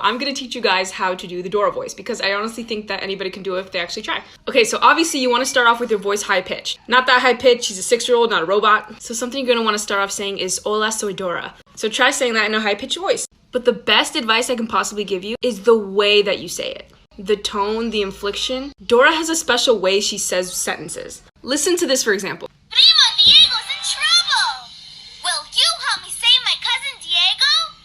I'm gonna teach you guys how to do the Dora voice because I honestly think that anybody can do it if they actually try. Okay, so obviously you wanna start off with your voice high pitch. Not that high pitch, she's a 6-year-old, not a robot. So something you're gonna wanna start off saying is, hola, soy Dora. So try saying that in a high pitched voice. But the best advice I can possibly give you is the way that you say it. The tone, the inflection. Dora has a special way she says sentences. Listen to this for example. Primo Diego's in trouble! Will you help me save my cousin Diego?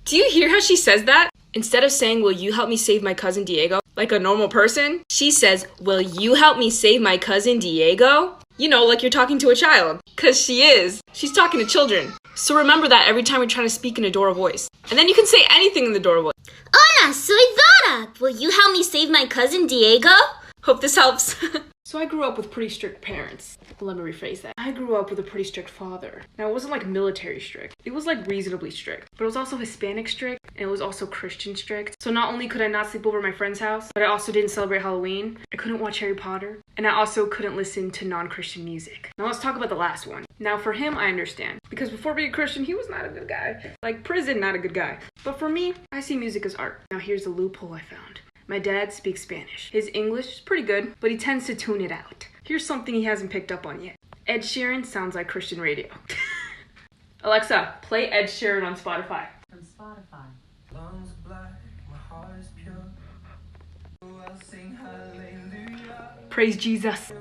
Do you hear how she says that? Instead of saying, will you help me save my cousin Diego, like a normal person, she says, will you help me save my cousin Diego? You know, like you're talking to a child. Cause she is. She's talking to children. So remember that every time you're trying to speak in a Dora voice. And then you can say anything in the Dora voice. Hola, soy Dora! Will you help me save my cousin Diego? Hope this helps. So I grew up with pretty strict parents. Let me rephrase that. I grew up with a pretty strict father. Now it wasn't like military strict. It was like reasonably strict. But it was also Hispanic strict and it was also Christian strict. So not only could I not sleep over at my friend's house, but I also didn't celebrate Halloween. I couldn't watch Harry Potter. And I also couldn't listen to non-Christian music. Now let's talk about the last one. Now for him, I understand. Because before being a Christian, he was not a good guy. Like prison, not a good guy. But for me, I see music as art. Now here's a loophole I found. My dad speaks Spanish. His English is pretty good, but he tends to tune it out. Here's something he hasn't picked up on yet. Ed Sheeran sounds like Christian radio. Alexa, play Ed Sheeran on Spotify. On Spotify. Lungs black, my heart is pure. I'll sing hallelujah. Praise Jesus.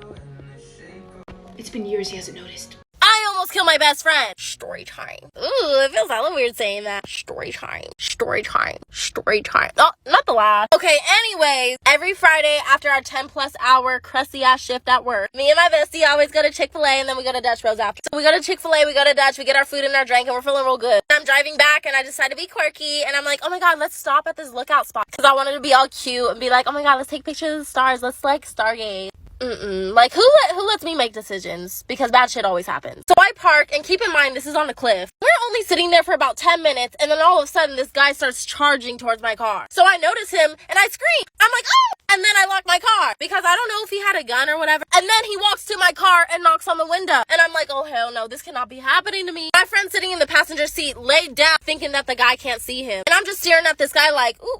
It's been years he hasn't noticed. I almost killed my best friend. Story time. Ooh, it feels hella weird saying that. Story time. Story time. Story time. Oh, not the laugh. Okay, anyways, every Friday after our 10+ hour crusty ass shift at work, me and my bestie always go to Chick-fil-A and then we go to Dutch Bros after. So we go to Chick-fil-A, we go to Dutch, we get our food and our drink and we're feeling real good. I'm driving back and I decide to be quirky and I'm like, oh my god, let's stop at this lookout spot. Because I wanted to be all cute and be like, oh my god, let's take pictures of the stars. Let's like stargaze. Like who lets me make decisions? Because bad shit always happens. So I park and keep in mind this is on a cliff. We're only sitting there for about 10 minutes and then all of a sudden this guy starts charging towards my car. So I notice him and I scream. I'm like, oh! And then I lock my car because I don't know if he had a gun or whatever. And then he walks to my car and knocks on the window. And I'm like, oh hell no, this cannot be happening to me. My friend sitting in the passenger seat laid down thinking that the guy can't see him. And I'm just staring at this guy like, ooh.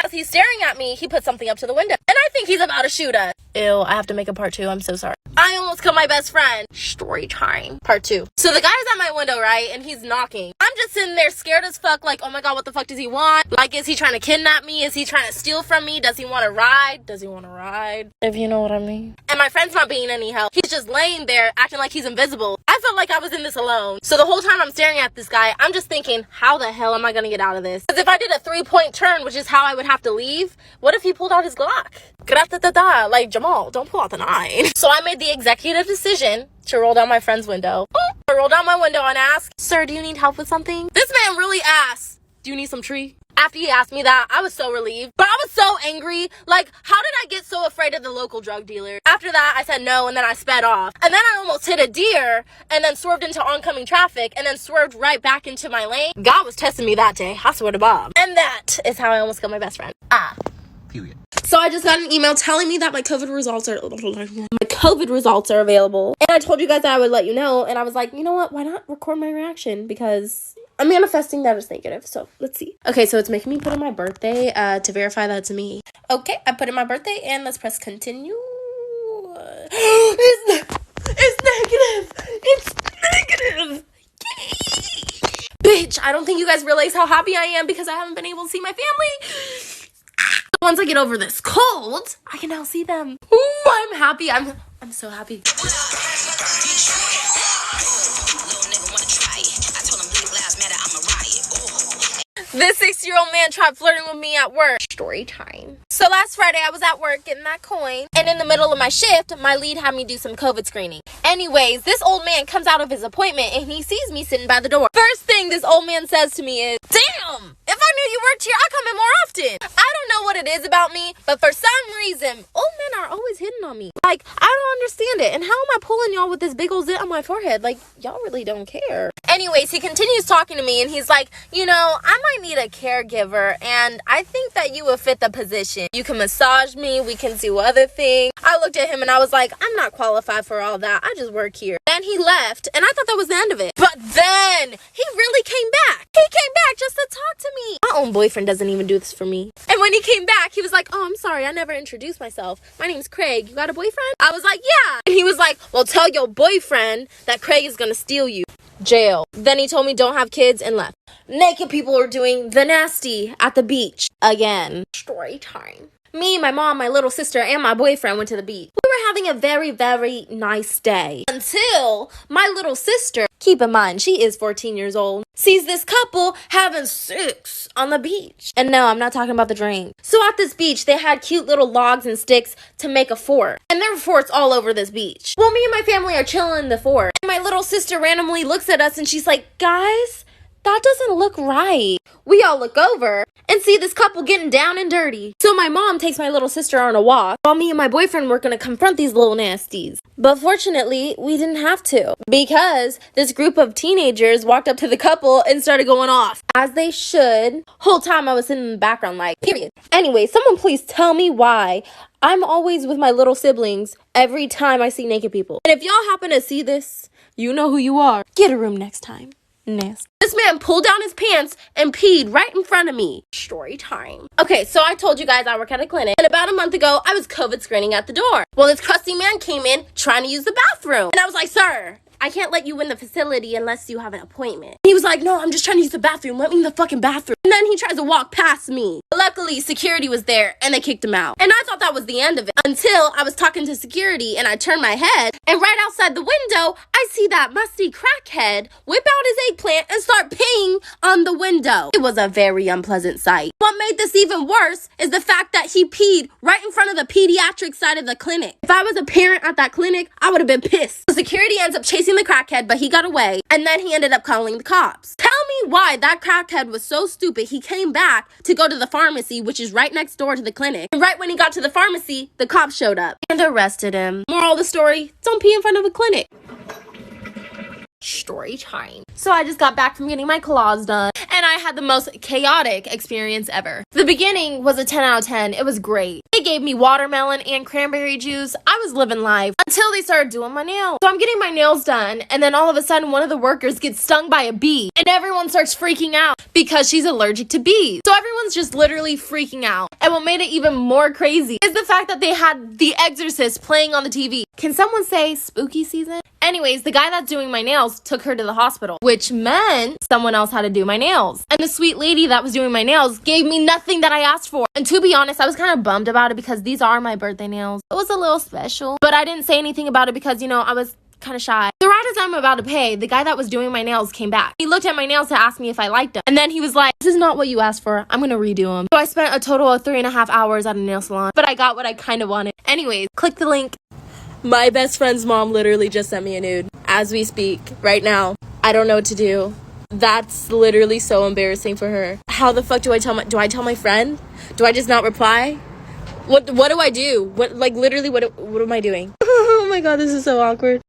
As he's staring at me, he puts something up to the window. And I think he's about to shoot us. Ew, I have to make a part 2. I'm so sorry. I almost killed my best friend. Story time. Part 2. So the guy's at my window, right? And he's knocking. I'm just sitting there scared as fuck. Like, oh my god, what the fuck does he want? Like, is he trying to kidnap me? Is he trying to steal from me? Does he want to ride? Does he want to ride? If you know what I mean. And my friend's not being any help. He's just laying there acting like he's invisible. I felt like I was in this alone. So the whole time I'm staring at this guy, I'm just thinking, how the hell am I going to get out of this? Because if I did a 3-point turn, which is how I would have to leave, what if he pulled out his Glock? Like, Jamal, don't pull out the 9. So I made the executive decision to roll down my friend's window. I roll down my window and ask, sir, do you need help with something? This man really asked, do you need some tree? After he asked me that, I was so relieved. But I was so angry. Like, how did I get so afraid of the local drug dealer? After that, I said no, and then I sped off. And then I almost hit a deer, and then swerved into oncoming traffic, and then swerved right back into my lane. God was testing me that day. I swear to Bob. And that is how I almost killed my best friend. Period. So I just got an email telling me that my COVID results are available. And I told you guys that I would let you know. And I was like, you know what? Why not record my reaction? Because I'm manifesting that it's negative. So let's see. Okay, so it's making me put in my birthday to verify that it's me. Okay, I put in my birthday and let's press continue. It's negative. It's negative. Bitch, I don't think you guys realize how happy I am because I haven't been able to see my family. Once I get over this cold, I can now see them. Ooh, I'm happy. I'm so happy. This 6-year-old man tried flirting with me at work. Story time. So last Friday, I was at work getting that coin. And in the middle of my shift, my lead had me do some COVID screening. Anyways, this old man comes out of his appointment and he sees me sitting by the door. First thing this old man says to me is, damn, if I knew you worked here, I'd come in more often. I don't know what it is about me, but for some reason, old men are always hitting on me. Like, I don't understand it. And how am I pulling y'all with this big old zit on my forehead? Like, y'all really don't care. Anyways, he continues talking to me and he's like, you know, I might need a caregiver and I think that you would fit the position. You can massage me, we can do other things. I looked at him and I was like, I'm not qualified for all that. I just work here. Then he left, and I thought that was the end of it. But then he really came back. He came back just to talk to me. My own boyfriend doesn't even do this for me. And when he came back, he was like, oh, I'm sorry, I never introduced myself. My name's Craig. You got a boyfriend? I was like, yeah. And he was like, well, tell your boyfriend that Craig is gonna steal you. Jail. Then he told me don't have kids and left. Naked people were doing the nasty at the beach again. Story time. Me, my mom, my little sister, and my boyfriend went to the beach. We were having a very, very nice day until my little sister, keep in mind, she is 14 years old, sees this couple having sex on the beach. And no, I'm not talking about the drink. So at this beach, they had cute little logs and sticks to make a fort. And there were forts all over this beach. Well, me and my family are chilling in the fort. And my little sister randomly looks at us and she's like, guys, that doesn't look right. We all look over and see this couple getting down and dirty. So my mom takes my little sister on a walk while me and my boyfriend were gonna confront these little nasties. But fortunately, we didn't have to because this group of teenagers walked up to the couple and started going off. As they should. Whole time I was sitting in the background like, period. Anyway, someone please tell me why I'm always with my little siblings every time I see naked people. And if y'all happen to see this, you know who you are. Get a room next time. Nasty. This man pulled down his pants and peed right in front of me. Story time. Okay, so I told you guys I work at a clinic, and about a month ago, I was COVID screening at the door. Well, this crusty man came in trying to use the bathroom. And I was like, sir, I can't let you in the facility unless you have an appointment. He was like, no, I'm just trying to use the bathroom. Let me in the fucking bathroom. And then he tries to walk past me. Luckily, security was there and they kicked him out. And I thought that was the end of it until I was talking to security and I turned my head and right outside the window, I see that musty crackhead whip out his eggplant and start peeing on the window. It was a very unpleasant sight. What made this even worse is the fact that he peed right in front of the pediatric side of the clinic. If I was a parent at that clinic, I would have been pissed. The security ends up chasing the crackhead, but he got away, and then he ended up calling the cops. Tell me why that crackhead was so stupid he came back to go to the pharmacy, which is right next door to the clinic. And right when he got to the pharmacy, the cops showed up and arrested him. Moral of the story, don't pee in front of a clinic. Story time. So I just got back from getting my claws done and I had the most chaotic experience ever. The beginning was a 10 out of 10. It was great. They gave me watermelon and cranberry juice. I was living life until they started doing my nails. So I'm getting my nails done and then all of a sudden one of the workers gets stung by a bee and everyone starts freaking out because she's allergic to bees. So everyone's just literally freaking out. And what made it even more crazy is the fact that they had The Exorcist playing on the TV. Can someone say spooky season? Anyways, the guy that's doing my nails took her to the hospital, which meant someone else had to do my nails. And the sweet lady that was doing my nails gave me nothing that I asked for. And to be honest, I was kind of bummed about it because these are my birthday nails. It was a little special, but I didn't say anything about it because, I was kind of shy. So right as I'm about to pay, the guy that was doing my nails came back. He looked at my nails to ask me if I liked them. And then he was like, this is not what you asked for. I'm gonna redo them. So I spent a total of 3.5 hours at a nail salon, but I got what I kind of wanted. Anyways, click the link. My best friend's mom literally just sent me a nude as we speak right now. I don't know what to do. That's literally so embarrassing for her. How the fuck do I tell my friend? Do I just not reply? What do I do? What am I doing? Oh my god, this is so awkward.